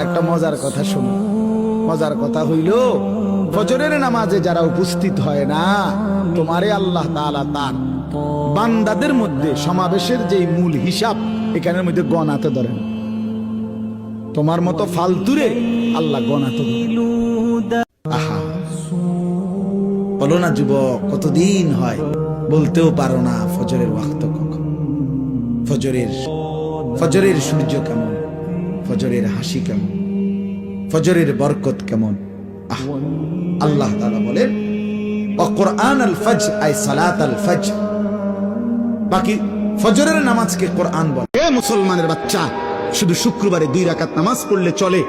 একটা মজার কথা শুনো। মজার কথা হইল, ফজরের নামাজে যারা উপস্থিত হয় না, তোমারে আল্লাহ তাআলা তার বান্দাদের মধ্যে সমাবেশের যে মূল হিসাব এখানের মধ্যে গণাতে ধরেন। তোমার মতো ফালতুরে আল্লাহ গণাতে ধরেন। আহা, বলো না যুবক, কতদিন হয় বলতেও পারো না ফজরের ওয়াক্ত কখন, ফজরের সূর্য কেমন, ফজরের হাসি কেমন, ফজরের বরকত কেমন। আল্লাহ তাআলা বলেন কুরআন আল ফজর আই সালাত আল ফজর। বাকি ফজরের নামাজকে কোরআন বলে। হে মুসলমানের বাচ্চা, শুধু শুক্রবারে 2 রাকাত নামাজ পড়লে চলে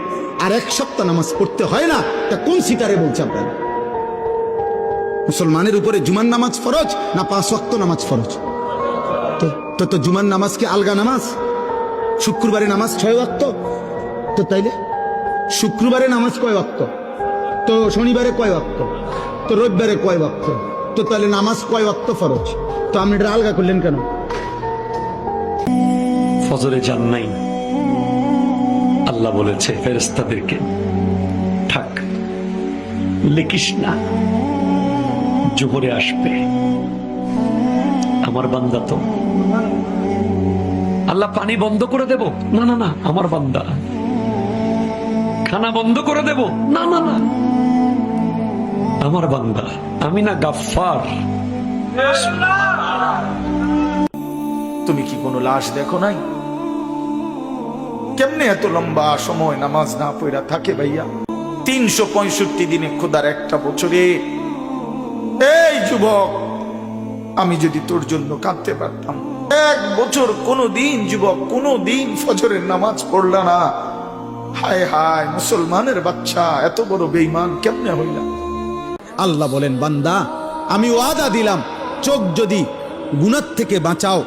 আর 1 সপ্তাহ নামাজ পড়তে হয় না? তা কোন সিটারে বলছে আপনারা? মুসলমানের উপরে জুমার নামাজ ফরজ না 5 ওয়াক্ত নামাজ ফরজ? তো জুমার নামাজ কি আলগা নামাজ? শুক্রবারে নামাজ 6 ওয়াক্ত। তো তাইলে শুক্রবারে নামাজ কয় ওয়াক্ত? তো শনিবারে কয় ওয়াক্ত? তো রবিবারে কয় ওয়াক্ত? তো তাহলে নামাজ কয় ওয়াক্ত ফরজ? তো আপনি এটা আলগা করলেন কেন? ফজরে যান নাই, আল্লাহ বলেছে ফেরেশতাদেরকে থাক, লিখিস না, জোহরে আসবে। আমার বান্দা তো আল্লাহ পানি বন্ধ করে দেব না, না না, আমার বান্দা খানা বন্ধ করে দেব না, না না, আমার বান্দা। আমি না গাফফার? তুমি কি কোনো লাশ দেখো নাই? কেমনে এত লম্বা সময় নামাজ না পড়া থাকে ভাইয়া? 365 দিনে খোদার একটা বছরে। এই যুবক, আমি যদি তোর জন্য কাঁদতে পারতাম। 1 বছর কোনদিন যুবক, কোনদিন ফজরের নামাজ পড়লা না। হায় হায়, মুসলমানের বাচ্চা এত বড় বেঈমান কেমনে হইলা? আল্লাহ বলেন, বান্দা আমি ওয়াদা দিলাম, চোখ যদি গুনাহ থেকে বাঁচাও,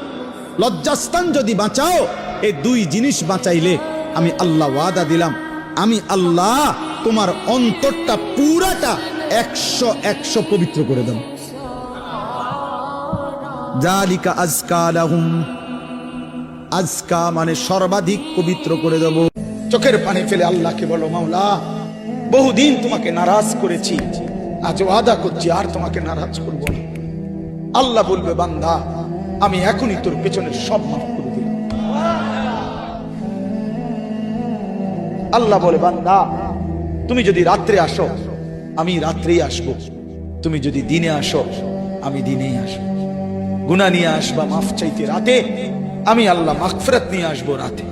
লজ্জাস্থান যদি বাঁচাও, এই 2 জিনিস বাঁচাইলে আমি আল্লাহ ওয়াদা দিলাম, আমি আল্লাহ তোমার অন্তরটা পুরাটা 100 পবিত্র করে দেব। জালিকা আজকা লাহুম, আজকা মানে সর্বাধিক পবিত্র করে দেব। চোখের পানি ফেলে আল্লাহকে বলো, মাওলা বহুদিন তোমাকে নারাজ করেছি, আজ ওয়াদা করছি আর তোমাকে নারাজ করব না। আল্লাহ বলবে, বান্দা আমি এখনই তোর পেছনের সব মাফ করে দিলাম। আল্লাহ বলে, বান্দা তুমি যদি রাত্রে আসো আমি রাত্রেই আসবো, তুমি যদি দিনে আসো আমি দিনেই আসবো। গুনাহ নিয়ে আসবা মাফ চাইতে রাতে, আমি আল্লাহ মাগফিরাত নিয়ে আসবো রাতে।